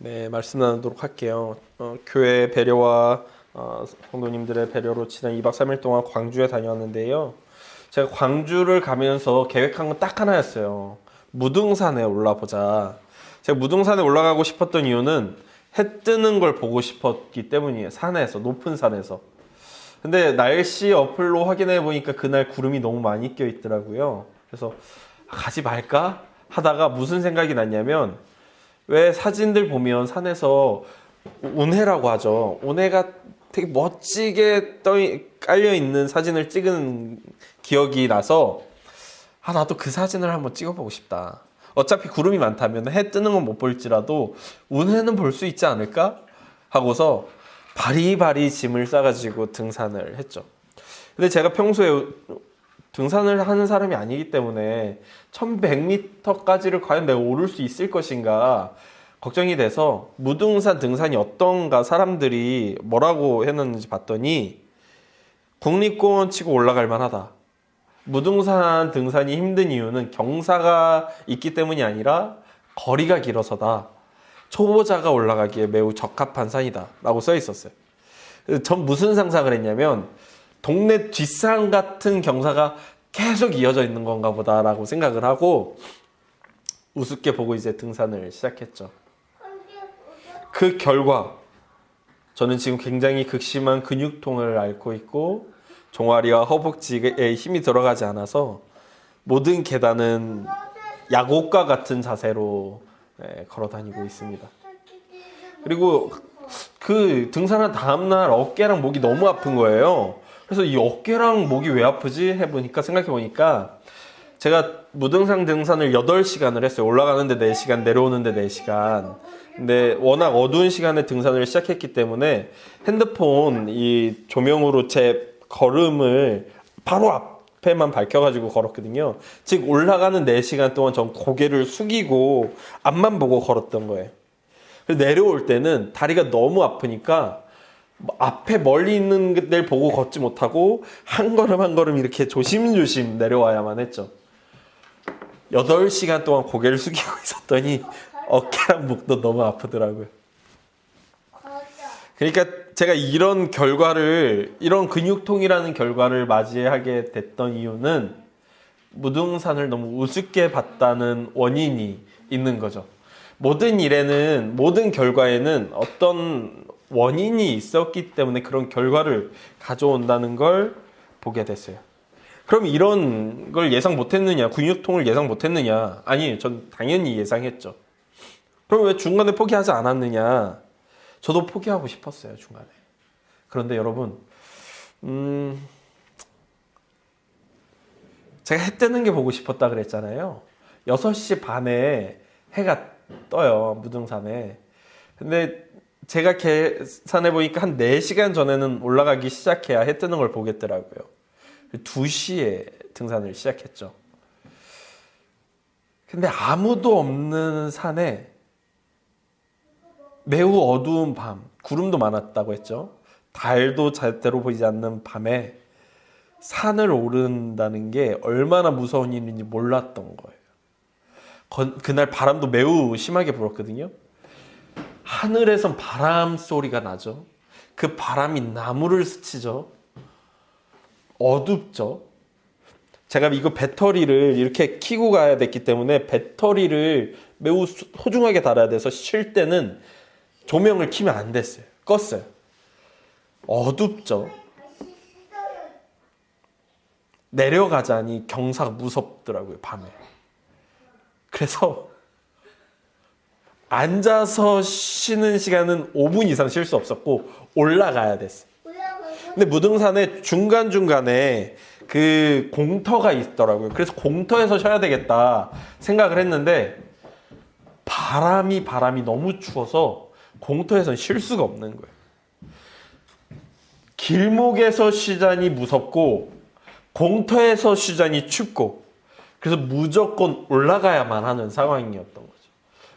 네, 말씀 나누도록 할게요. 교회 배려와 성도님들의 배려로 지난 2박 3일 동안 광주에 다녀왔는데요. 제가 광주를 가면서 계획한 건 딱 하나였어요. 무등산에 올라보자. 제가 무등산에 올라가고 싶었던 이유는 해 뜨는 걸 보고 싶었기 때문이에요. 산에서, 높은 산에서. 근데 날씨 어플로 확인해 보니까 그날 구름이 너무 많이 껴 있더라고요. 그래서 가지 말까 하다가 무슨 생각이 났냐면, 왜 사진들 보면 산에서 운해라고 하죠. 운해가 되게 멋지게 깔려 있는 사진을 찍은 기억이 나서 나도 그 사진을 한번 찍어보고 싶다. 어차피 구름이 많다면 해 뜨는 건 못 볼지라도 운해는 볼 수 있지 않을까 하고서 바리바리 짐을 싸가지고 등산을 했죠. 근데 제가 평소에 등산을 하는 사람이 아니기 때문에 1100m까지를 과연 내가 오를 수 있을 것인가 걱정이 돼서 무등산 등산이 어떤가 사람들이 뭐라고 해놨는지 봤더니 국립공원 치고 올라갈 만하다. 무등산 등산이 힘든 이유는 경사가 있기 때문이 아니라 거리가 길어서다. 초보자가 올라가기에 매우 적합한 산이다 라고 써 있었어요. 전 무슨 상상을 했냐면 동네 뒷산 같은 경사가 계속 이어져 있는 건가 보다라고 생각을 하고 우습게 보고 이제 등산을 시작했죠. 그 결과 저는 지금 굉장히 극심한 근육통을 앓고 있고 종아리와 허벅지에 힘이 들어가지 않아서 모든 계단은 약옥과 같은 자세로 걸어 다니고 있습니다. 그리고 그 등산한 다음날 어깨랑 목이 너무 아픈 거예요. 그래서 이 어깨랑 목이 왜 아프지 해보니까 생각해보니까 제가 무등산 등산을 8시간을 했어요. 올라가는데 4시간, 내려오는데 4시간. 근데 워낙 어두운 시간에 등산을 시작했기 때문에 핸드폰 이 조명으로 제 걸음을 바로 앞에만 밝혀가지고 걸었거든요. 즉 올라가는 4시간 동안 전 고개를 숙이고 앞만 보고 걸었던 거예요. 내려올 때는 다리가 너무 아프니까 앞에 멀리 있는 데를 보고 걷지 못하고 한 걸음 한 걸음 이렇게 조심조심 내려와야만 했죠. 8시간 동안 고개를 숙이고 있었더니 어깨랑 목도 너무 아프더라고요. 그러니까 제가 이런 근육통이라는 결과를 맞이하게 됐던 이유는 무등산을 너무 우습게 봤다는 원인이 있는 거죠. 모든 결과에는 어떤 원인이 있었기 때문에 그런 결과를 가져온다는 걸 보게 됐어요. 그럼 이런 걸 예상 못했느냐? 근육통을 예상 못했느냐? 아니, 전 당연히 예상했죠. 그럼 왜 중간에 포기하지 않았느냐? 저도 포기하고 싶었어요, 중간에. 그런데 여러분, 제가 해 뜨는 게 보고 싶었다 그랬잖아요. 6시 반에 해가 떠요, 무등산에. 근데 제가 계산해 보니까 한 4시간 전에는 올라가기 시작해야 해 뜨는 걸 보겠더라고요. 2시에 등산을 시작했죠. 근데 아무도 없는 산에 매우 어두운 밤, 구름도 많았다고 했죠. 달도 제대로 보이지 않는 밤에 산을 오른다는 게 얼마나 무서운 일인지 몰랐던 거예요. 그날 바람도 매우 심하게 불었거든요. 하늘에선 바람 소리가 나죠. 그 바람이 나무를 스치죠. 어둡죠. 제가 이거 배터리를 이렇게 켜고 가야 됐기 때문에 배터리를 매우 소중하게 달아야 돼서 쉴 때는 조명을 켜면 안 됐어요. 껐어요. 어둡죠. 내려가자니 경사가 무섭더라고요, 밤에. 그래서 앉아서 쉬는 시간은 5분 이상 쉴 수 없었고 올라가야 됐어요. 근데 무등산에 중간중간에 그 공터가 있더라고요. 그래서 공터에서 쉬어야 되겠다 생각을 했는데 바람이 너무 추워서 공터에서는 쉴 수가 없는 거예요. 길목에서 쉬자니 무섭고 공터에서 쉬자니 춥고 그래서 무조건 올라가야만 하는 상황이었던 거죠.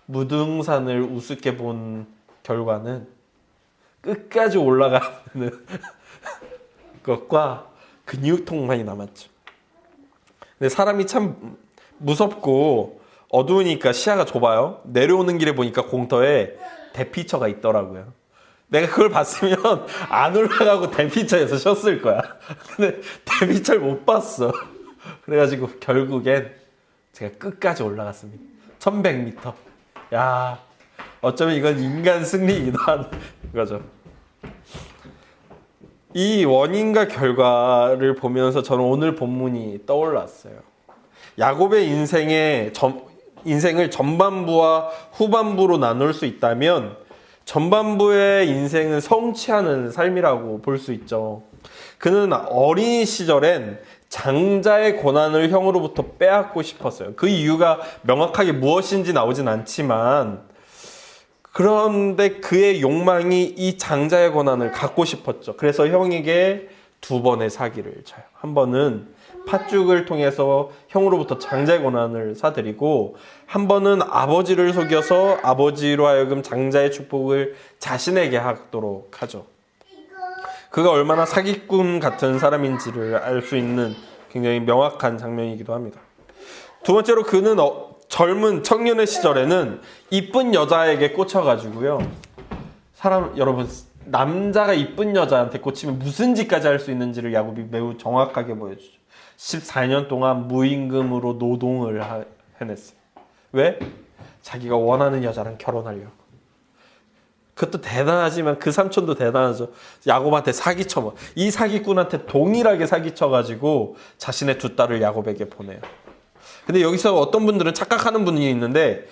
무등산을 우습게 본 결과는 끝까지 올라가는 것과 근육통만이 남았죠. 근데 사람이 참 무섭고 어두우니까 시야가 좁아요. 내려오는 길에 보니까 공터에 대피처가 있더라고요. 내가 그걸 봤으면 안 올라가고 대피처에서 쉬었을 거야. 근데 대피처를 못 봤어. 그래가지고 결국엔 제가 끝까지 올라갔습니다. 1100m. 야, 어쩌면 이건 인간 승리이기도 한 거죠. 이 원인과 결과를 보면서 저는 오늘 본문이 떠올랐어요. 야곱의 인생을 전반부와 후반부로 나눌 수 있다면 전반부의 인생은 성취하는 삶이라고 볼 수 있죠. 그는 어린 시절엔 장자의 고난을 형으로부터 빼앗고 싶었어요. 그 이유가 명확하게 무엇인지 나오진 않지만, 그런데 그의 욕망이 이 장자의 고난을 갖고 싶었죠. 그래서 형에게 2번의 사기를 쳐요. 한 번은 팥죽을 통해서 형으로부터 장자의 고난을 사들이고, 한 번은 아버지를 속여서 아버지로 하여금 장자의 축복을 자신에게 하도록 하죠. 그가 얼마나 사기꾼 같은 사람인지를 알 수 있는 굉장히 명확한 장면이기도 합니다. 두 번째로, 그는 젊은 청년의 시절에는 이쁜 여자에게 꽂혀가지고요. 여러분, 남자가 이쁜 여자한테 꽂히면 무슨 짓까지 할 수 있는지를 야곱이 매우 정확하게 보여주죠. 14년 동안 무임금으로 노동을 해냈어요. 왜? 자기가 원하는 여자랑 결혼하려고. 그것도 대단하지만 그 삼촌도 대단하죠. 야곱한테 사기쳐. 이 사기꾼한테 동일하게 사기쳐가지고 자신의 2딸을 야곱에게 보내요. 근데 여기서 어떤 분들은 착각하는 분이 있는데,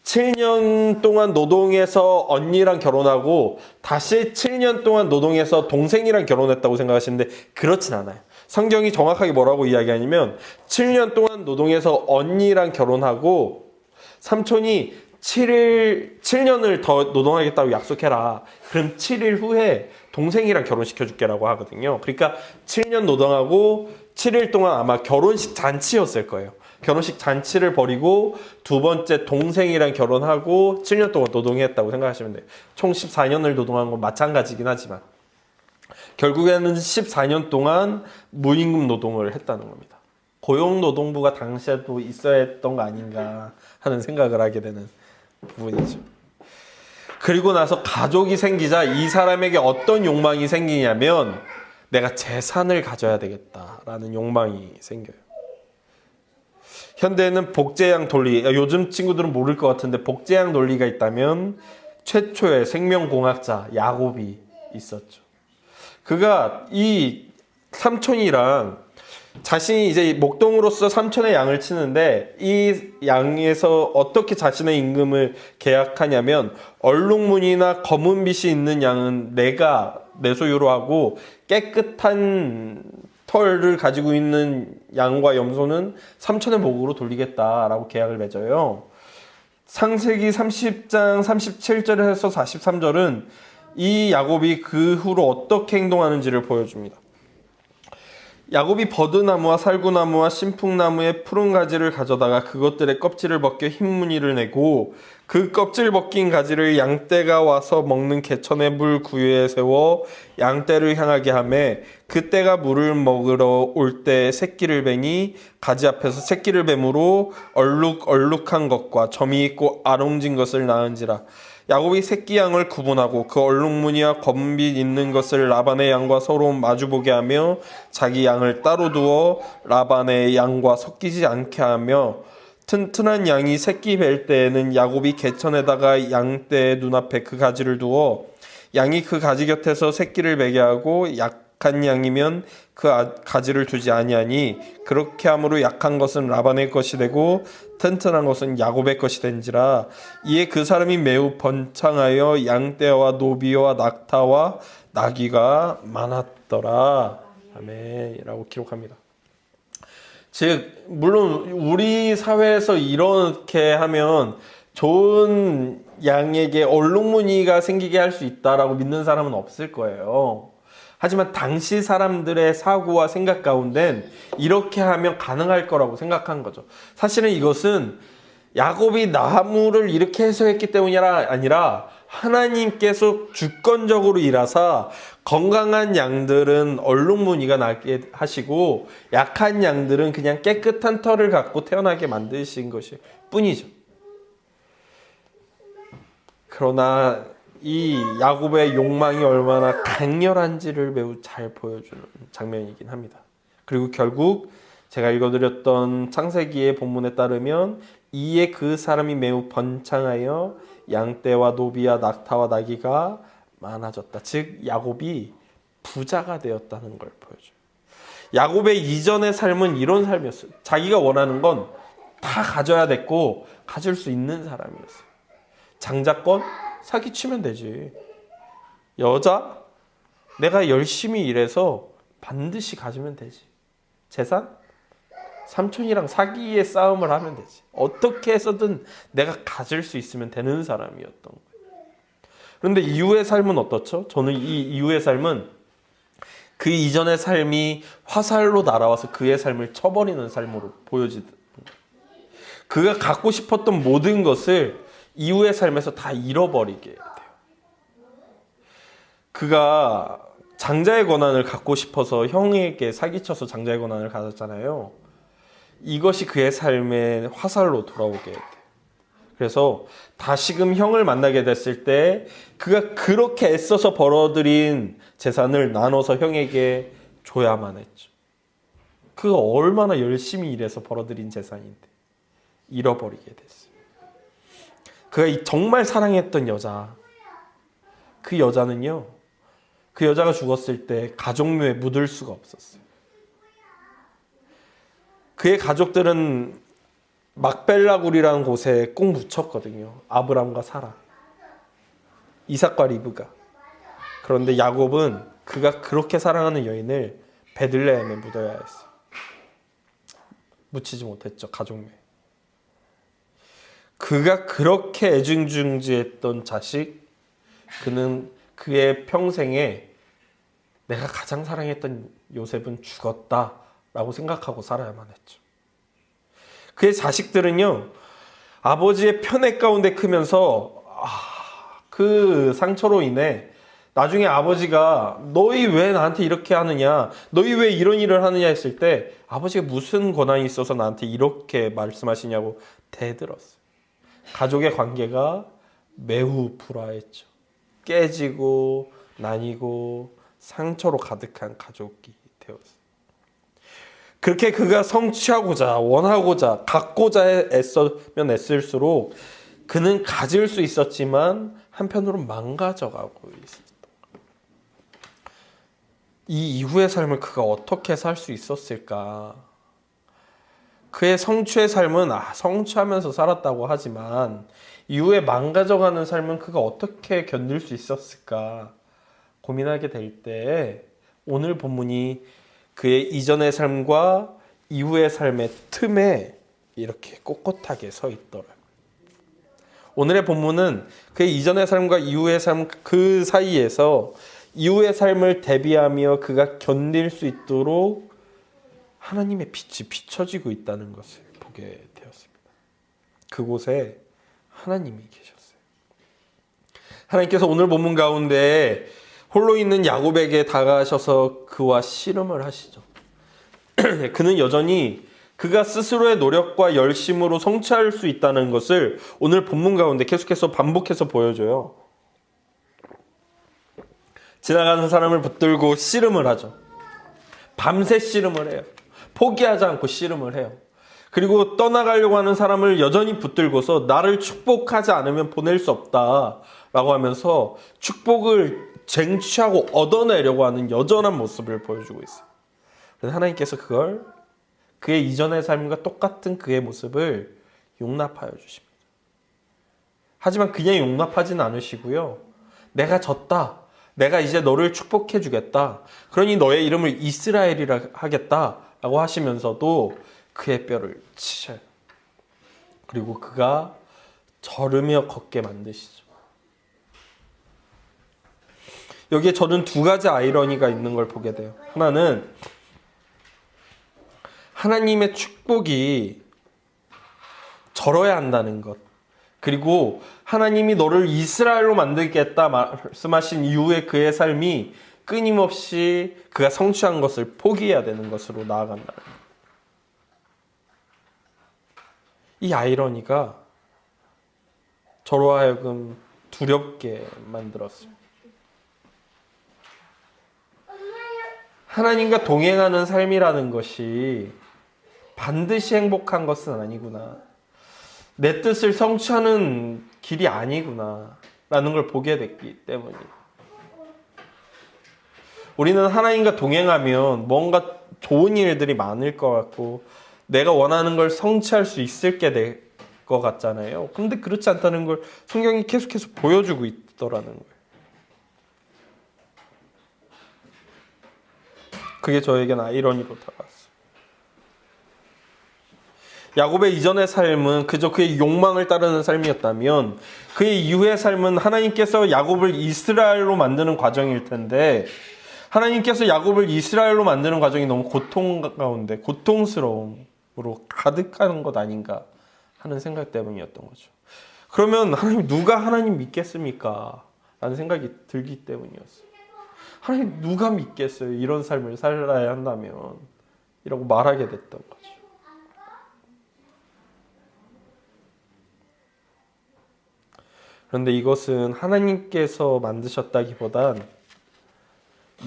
7년 동안 노동해서 언니랑 결혼하고 다시 7년 동안 노동해서 동생이랑 결혼했다고 생각하시는데 그렇진 않아요. 성경이 정확하게 뭐라고 이야기하냐면, 7년 동안 노동해서 언니랑 결혼하고 삼촌이 7년을 더 노동하겠다고 약속해라. 그럼 7일 후에 동생이랑 결혼시켜줄게라고 하거든요. 그러니까 7년 노동하고 7일 동안 아마 결혼식 잔치였을 거예요. 결혼식 잔치를 벌이고 2번째 동생이랑 결혼하고 7년 동안 노동했다고 생각하시면 돼요. 총 14년을 노동한 건 마찬가지긴 하지만 결국에는 14년 동안 무임금 노동을 했다는 겁니다. 고용노동부가 당시에도 있어야 했던 거 아닌가 하는 생각을 하게 되는 부분이죠. 그리고 나서 가족이 생기자 이 사람에게 어떤 욕망이 생기냐면, 내가 재산을 가져야 되겠다라는 욕망이 생겨요. 현대에는 복제양 논리, 요즘 친구들은 모를 것 같은데 복제양 논리가 있다면 최초의 생명공학자 야곱이 있었죠. 그가 이 삼촌이랑 자신이 이제 목동으로서 삼촌의 양을 치는데, 이 양에서 어떻게 자신의 임금을 계약하냐면, 얼룩무늬나 검은 빛이 있는 양은 내 소유로 하고, 깨끗한 털을 가지고 있는 양과 염소는 삼촌의 목으로 돌리겠다라고 계약을 맺어요. 창세기 30장 37절에서 43절은 이 야곱이 그 후로 어떻게 행동하는지를 보여줍니다. 야곱이 버드나무와 살구나무와 신풍나무의 푸른 가지를 가져다가 그것들의 껍질을 벗겨 흰 무늬를 내고, 그 껍질 벗긴 가지를 양떼가 와서 먹는 개천의 물 구유에 세워 양떼를 향하게 하매, 그 떼가 물을 먹으러 올 때 새끼를 베니 가지 앞에서 새끼를 뱀으로 얼룩얼룩한 것과 점이 있고 아롱진 것을 낳은지라. 야곱이 새끼 양을 구분하고 그 얼룩무늬와 검빛 있는 것을 라반의 양과 서로 마주보게 하며 자기 양을 따로 두어 라반의 양과 섞이지 않게 하며, 튼튼한 양이 새끼 뵐 때에는 야곱이 개천에다가 양떼의 눈앞에 그 가지를 두어 양이 그 가지 곁에서 새끼를 베게 하고, 약한 양이면 그 가지를 두지 아니하니 그렇게 함으로 약한 것은 라반의 것이 되고 튼튼한 것은 야곱의 것이 된지라. 이에 그 사람이 매우 번창하여 양떼와 노비와 낙타와 나귀가 많았더라. 아멘이라고 기록합니다. 즉, 물론 우리 사회에서 이렇게 하면 좋은 양에게 얼룩무늬가 생기게 할 수 있다라고 믿는 사람은 없을 거예요. 하지만 당시 사람들의 사고와 생각 가운데는 이렇게 하면 가능할 거라고 생각한 거죠. 사실은 이것은 야곱이 나무를 이렇게 해석했기 때문이 아니라 하나님께서 주권적으로 일하사 건강한 양들은 얼룩무늬가 나게 하시고 약한 양들은 그냥 깨끗한 털을 갖고 태어나게 만드신 것일 뿐이죠. 그러나 이 야곱의 욕망이 얼마나 강렬한지를 매우 잘 보여주는 장면이긴 합니다. 그리고 결국 제가 읽어드렸던 창세기의 본문에 따르면 이에 그 사람이 매우 번창하여 양떼와 노비와 낙타와 나귀가 많아졌다. 즉 야곱이 부자가 되었다는 걸 보여줘요. 야곱의 이전의 삶은 이런 삶이었어요. 자기가 원하는 건 다 가져야 됐고 가질 수 있는 사람이었어요. 장자권 사기치면 되지. 여자 내가 열심히 일해서 반드시 가지면 되지. 재산 삼촌이랑 사기의 싸움을 하면 되지. 어떻게 해서든 내가 가질 수 있으면 되는 사람이었던 거예요. 그런데 이후의 삶은 어떻죠? 저는 이 이후의 삶은 그 이전의 삶이 화살로 날아와서 그의 삶을 쳐버리는 삶으로 보여지는 거예요. 그가 갖고 싶었던 모든 것을 이후의 삶에서 다 잃어버리게 돼요. 그가 장자의 권한을 갖고 싶어서 형에게 사기쳐서 장자의 권한을 가졌잖아요. 이것이 그의 삶의 화살로 돌아오게 돼요. 그래서 다시금 형을 만나게 됐을 때 그가 그렇게 애써서 벌어들인 재산을 나눠서 형에게 줘야만 했죠. 그가 얼마나 열심히 일해서 벌어들인 재산인데 잃어버리게 됐어요. 그가 정말 사랑했던 여자, 그 여자는요, 그 여자가 죽었을 때 가족묘에 묻을 수가 없었어요. 그의 가족들은 막벨라굴이라는 곳에 꼭 묻혔거든요. 아브람과 사라, 이삭과 리브가. 그런데 야곱은 그가 그렇게 사랑하는 여인을 베들레헴에 묻어야 했어요. 묻히지 못했죠, 가족묘에. 그가 그렇게 애증중지했던 자식, 그는 그의 평생에 내가 가장 사랑했던 요셉은 죽었다라고 생각하고 살아야만 했죠. 그의 자식들은요, 아버지의 편애 가운데 크면서 그 상처로 인해 나중에 아버지가 너희 왜 나한테 이렇게 하느냐, 너희 왜 이런 일을 하느냐 했을 때 아버지가 무슨 권한이 있어서 나한테 이렇게 말씀하시냐고 대들었어요. 가족의 관계가 매우 불화했죠. 깨지고 나뉘고 상처로 가득한 가족이 되었어요. 그렇게 그가 성취하고자 원하고자 갖고자 애쓰면 애쓸수록 그는 가질 수 있었지만 한편으로 망가져가고 있었던 거예요. 이 이후의 삶을 그가 어떻게 살 수 있었을까? 그의 성취의 삶은 성취하면서 살았다고 하지만 이후에 망가져가는 삶은 그가 어떻게 견딜 수 있었을까 고민하게 될 때 오늘 본문이 그의 이전의 삶과 이후의 삶의 틈에 이렇게 꼿꼿하게 서 있더라고요. 오늘의 본문은 그의 이전의 삶과 이후의 삶 그 사이에서 이후의 삶을 대비하며 그가 견딜 수 있도록 하나님의 빛이 비춰지고 있다는 것을 보게 되었습니다. 그곳에 하나님이 계셨어요. 하나님께서 오늘 본문 가운데 홀로 있는 야곱에게 다가가셔서 그와 씨름을 하시죠. 그는 여전히 그가 스스로의 노력과 열심으로 성취할 수 있다는 것을 오늘 본문 가운데 계속해서 반복해서 보여줘요. 지나가는 사람을 붙들고 씨름을 하죠. 밤새 씨름을 해요. 포기하지 않고 씨름을 해요. 그리고 떠나가려고 하는 사람을 여전히 붙들고서 나를 축복하지 않으면 보낼 수 없다라고 하면서 축복을 쟁취하고 얻어내려고 하는 여전한 모습을 보여주고 있어요. 그래서 하나님께서 그걸 그의 이전의 삶과 똑같은 그의 모습을 용납하여 주십니다. 하지만 그냥 용납하진 않으시고요. 내가 졌다. 내가 이제 너를 축복해 주겠다. 그러니 너의 이름을 이스라엘이라 하겠다라고 하시면서도 그의 뼈를 치셔요. 그리고 그가 저르며 걷게 만드시죠. 여기에 저는 두 가지 아이러니가 있는 걸 보게 돼요. 하나는 하나님의 축복이 절어야 한다는 것. 그리고 하나님이 너를 이스라엘로 만들겠다 말씀하신 이후에 그의 삶이 끊임없이 그가 성취한 것을 포기해야 되는 것으로 나아간다는 것. 이 아이러니가 저로 하여금 두렵게 만들었어요. 하나님과 동행하는 삶이라는 것이 반드시 행복한 것은 아니구나. 내 뜻을 성취하는 길이 아니구나. 라는 걸 보게 됐기 때문이에요. 우리는 하나님과 동행하면 뭔가 좋은 일들이 많을 것 같고 내가 원하는 걸 성취할 수 있을 게 될 것 같잖아요. 근데 그렇지 않다는 걸 성경이 계속해서 보여주고 있더라는 거예요. 그게 저에겐 아이러니로 다가왔어요. 야곱의 이전의 삶은 그저 그의 욕망을 따르는 삶이었다면 그의 이후의 삶은 하나님께서 야곱을 이스라엘로 만드는 과정일 텐데 하나님께서 야곱을 이스라엘로 만드는 과정이 너무 고통 가운데 고통스러움으로 가득한 것 아닌가 하는 생각 때문이었던 거죠. 그러면 누가 하나님 믿겠습니까? 라는 생각이 들기 때문이었어요. 하나님 누가 믿겠어요? 이런 삶을 살아야 한다면 이라고 말하게 됐던 거죠. 그런데 이것은 하나님께서 만드셨다기보단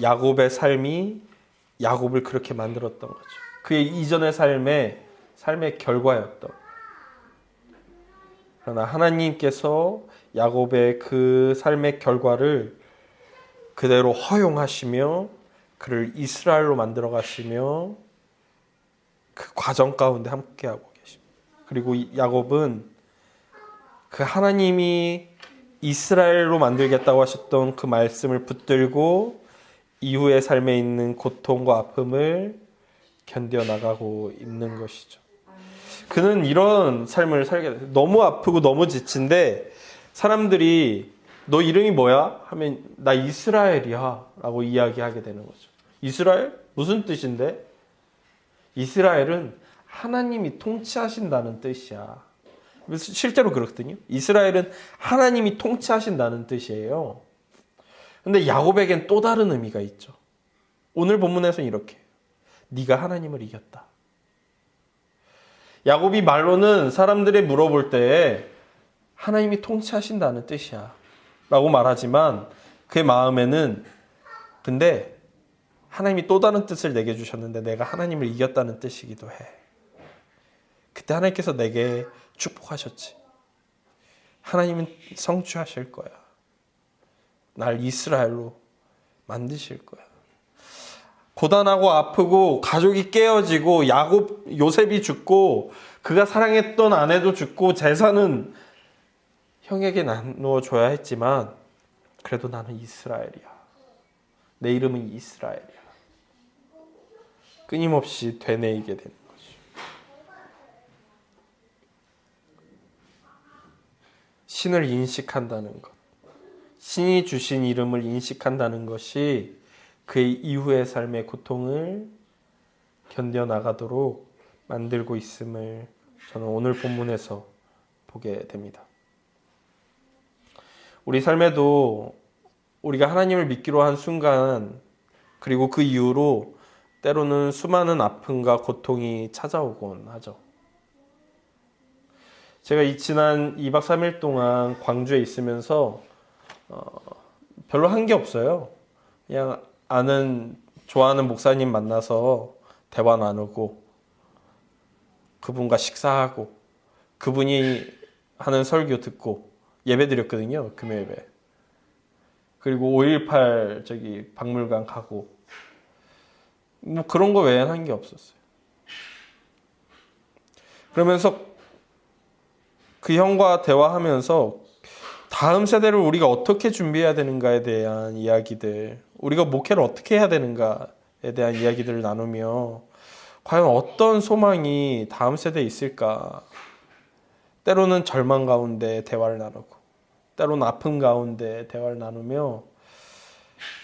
야곱의 삶이 야곱을 그렇게 만들었던 거죠. 그의 이전의 삶의 결과였던. 그러나 하나님께서 야곱의 그 삶의 결과를 그대로 허용하시며 그를 이스라엘로 만들어 가시며 그 과정 가운데 함께하고 계십니다. 그리고 야곱은 그 하나님이 이스라엘로 만들겠다고 하셨던 그 말씀을 붙들고 이후의 삶에 있는 고통과 아픔을 견뎌나가고 있는 것이죠. 그는 이런 삶을 살게 돼요. 너무 아프고 너무 지친데 사람들이 너 이름이 뭐야? 하면 나 이스라엘이야 라고 이야기하게 되는 거죠. 이스라엘? 무슨 뜻인데? 이스라엘은 하나님이 통치하신다는 뜻이야. 실제로 그렇거든요. 이스라엘은 하나님이 통치하신다는 뜻이에요. 근데 야곱에겐 또 다른 의미가 있죠. 오늘 본문에서는 이렇게 네가 하나님을 이겼다. 야곱이 말로는 사람들이 물어볼 때 하나님이 통치하신다는 뜻이야 라고 말하지만 그의 마음에는 근데 하나님이 또 다른 뜻을 내게 주셨는데 내가 하나님을 이겼다는 뜻이기도 해. 그때 하나님께서 내게 축복하셨지. 하나님은 성취하실 거야. 날 이스라엘로 만드실 거야. 고단하고 아프고 가족이 깨어지고 요셉이 죽고 그가 사랑했던 아내도 죽고 재산은 형에게 나누어 줘야 했지만 그래도 나는 이스라엘이야. 내 이름은 이스라엘이야. 끊임없이 되뇌이게 되는 거죠. 신을 인식한다는 것. 신이 주신 이름을 인식한다는 것이 그의 이후의 삶의 고통을 견뎌나가도록 만들고 있음을 저는 오늘 본문에서 보게 됩니다. 우리 삶에도 우리가 하나님을 믿기로 한 순간 그리고 그 이후로 때로는 수많은 아픔과 고통이 찾아오곤 하죠. 제가 지난 2박 3일 동안 광주에 있으면서 별로 한 게 없어요. 그냥 좋아하는 목사님 만나서 대화 나누고 그분과 식사하고 그분이 하는 설교 듣고 예배 드렸거든요. 금요 예배. 그리고 5.18 박물관 가고 뭐 그런 거 외에는 한 게 없었어요. 그러면서 그 형과 대화하면서 다음 세대를 우리가 어떻게 준비해야 되는가에 대한 이야기들, 우리가 목회를 어떻게 해야 되는가에 대한 이야기들을 나누며 과연 어떤 소망이 다음 세대에 있을까? 때로는 절망 가운데 대화를 나누고 때로는 아픔 가운데 대화를 나누며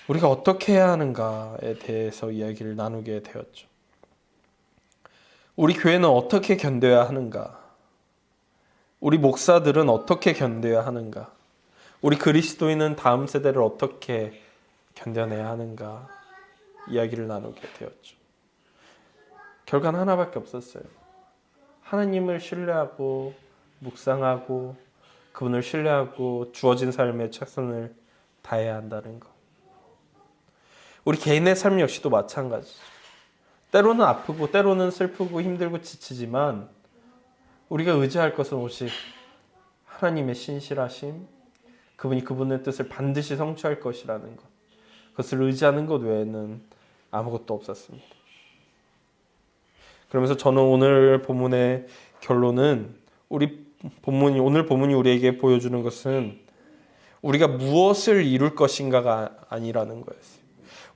우리가 어떻게 해야 하는가에 대해서 이야기를 나누게 되었죠. 우리 교회는 어떻게 견뎌야 하는가? 우리 목사들은 어떻게 견뎌야 하는가? 우리 그리스도인은 다음 세대를 어떻게 견뎌내야 하는가? 이야기를 나누게 되었죠. 결과는 하나밖에 없었어요. 하나님을 신뢰하고 묵상하고 그분을 신뢰하고 주어진 삶에 최선을 다해야 한다는 것. 우리 개인의 삶 역시도 마찬가지죠. 때로는 아프고 때로는 슬프고 힘들고 지치지만 우리가 의지할 것은 오직 하나님의 신실하심, 그분이 그분의 뜻을 반드시 성취할 것이라는 것. 그것을 의지하는 것 외에는 아무것도 없었습니다. 그러면서 저는 오늘 본문의 결론은 오늘 본문이 우리에게 보여주는 것은 우리가 무엇을 이룰 것인가가 아니라는 거였어요.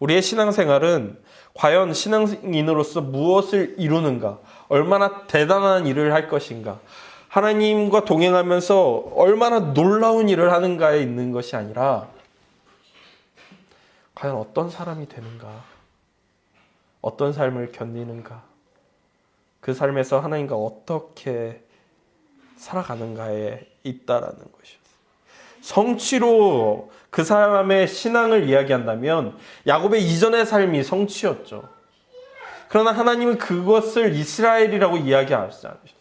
우리의 신앙생활은 과연 신앙인으로서 무엇을 이루는가, 얼마나 대단한 일을 할 것인가, 하나님과 동행하면서 얼마나 놀라운 일을 하는가에 있는 것이 아니라 과연 어떤 사람이 되는가, 어떤 삶을 견디는가, 그 삶에서 하나님과 어떻게 살아가는가에 있다라는 것이었어요. 성취로 그 사람의 신앙을 이야기한다면 야곱의 이전의 삶이 성취였죠. 그러나 하나님은 그것을 이스라엘이라고 이야기하지 않으셨어요.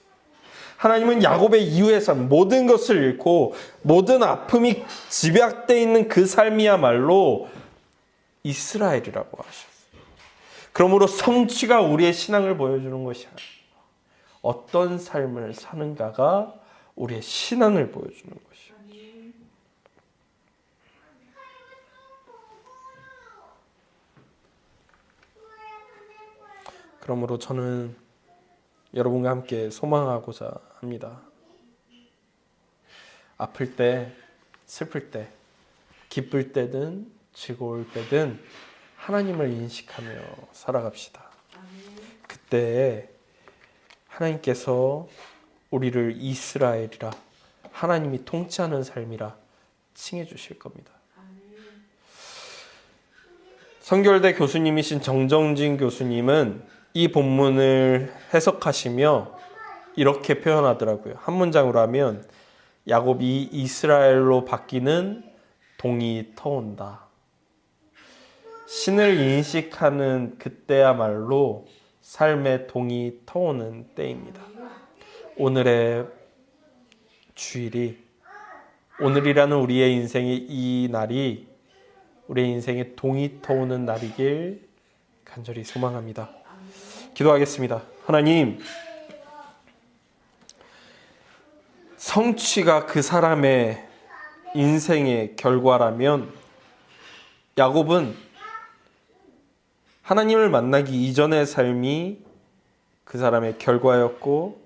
하나님은 야곱의 이후의 삶, 모든 것을 잃고 모든 아픔이 집약되어 있는 그 삶이야말로 이스라엘이라고 하셨어요. 그러므로 성취가 우리의 신앙을 보여주는 것이 아니라 어떤 삶을 사는가가 우리의 신앙을 보여주는 것이요. 그러므로 저는 여러분과 함께 소망하고자 합니다. 아플 때, 슬플 때, 기쁠 때든 즐거울 때든 하나님을 인식하며 살아갑시다. 그때 하나님께서 우리를 이스라엘이라, 하나님이 통치하는 삶이라 칭해 주실 겁니다. 성결대 교수님이신 정정진 교수님은 이 본문을 해석하시며 이렇게 표현하더라고요. 한 문장으로 하면 야곱이 이스라엘로 바뀌는 동이 터온다. 신을 인식하는 그때야말로 삶의 동이 터오는 때입니다. 오늘의 주일이, 오늘이라는 우리의 인생의 이 날이 우리의 인생의 동이 터오는 날이길 간절히 소망합니다. 기도하겠습니다. 하나님, 성취가 그 사람의 인생의 결과라면 야곱은 하나님을 만나기 이전의 삶이 그 사람의 결과였고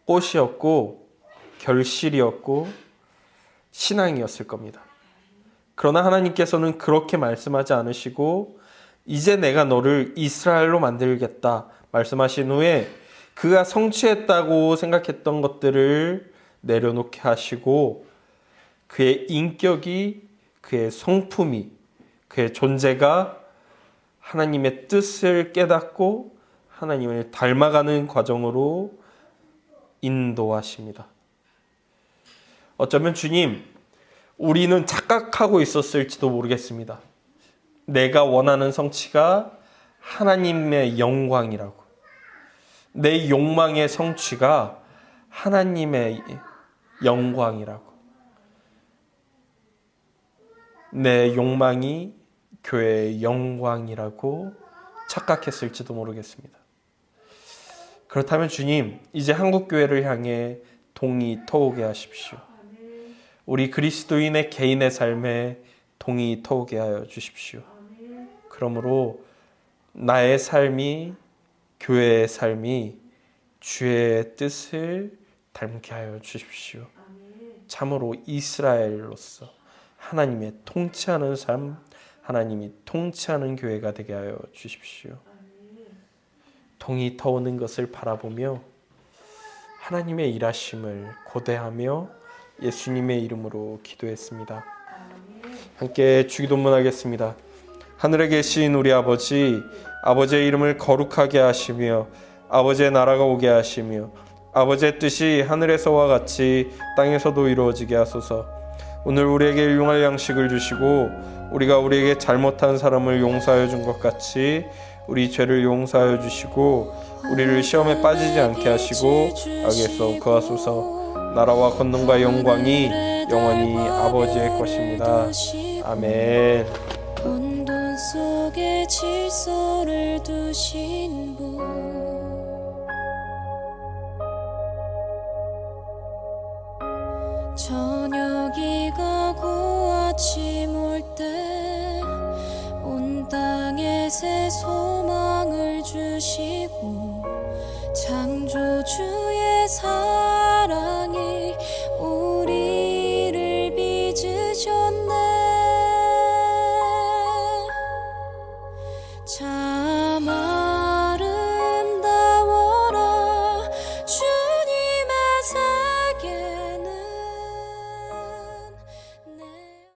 꽃이었고 결실이었고 신앙이었을 겁니다. 그러나 하나님께서는 그렇게 말씀하지 않으시고 이제 내가 너를 이스라엘로 만들겠다 말씀하신 후에 그가 성취했다고 생각했던 것들을 내려놓게 하시고 그의 인격이, 그의 성품이, 그의 존재가 하나님의 뜻을 깨닫고 하나님을 닮아가는 과정으로 인도하십니다. 어쩌면 주님, 우리는 착각하고 있었을지도 모르겠습니다. 내가 원하는 성취가 하나님의 영광이라고, 내 욕망의 성취가 하나님의 영광이라고, 내 욕망이 교회의 영광이라고 착각했을지도 모르겠습니다. 그렇다면 주님, 이제 한국교회를 향해 동이 터오게 하십시오. 우리 그리스도인의 개인의 삶에 동이 터오게 하여 주십시오. 그러므로 나의 삶이, 교회의 삶이 주의 뜻을 닮게 하여 주십시오. 참으로 이스라엘로서 하나님의 통치하는 삶, 하나님이 통치하는 교회가 되게 하여 주십시오. 동이 터오는 것을 바라보며 하나님의 일하심을 고대하며 예수님의 이름으로 기도했습니다. 함께 주기도문 하겠습니다. 하늘에 계신 우리 아버지, 아버지의 이름을 거룩하게 하시며 아버지의 나라가 오게 하시며 아버지의 뜻이 하늘에서와 같이 땅에서도 이루어지게 하소서. 오늘 우리에게 일용할 양식을 주시고 우리가 우리에게 잘못한 사람을 용서하여 준 것 같이 우리 죄를 용서하여 주시고 우리를 시험에 빠지지 않게 하시고 악에서 구하소서. 나라와 권능과 영광이 영원히 아버지의 것입니다. 아멘. 혼돈 속에 질서를 두신 분, 저녁이 가고 아침 올 때 온 땅에 새 소망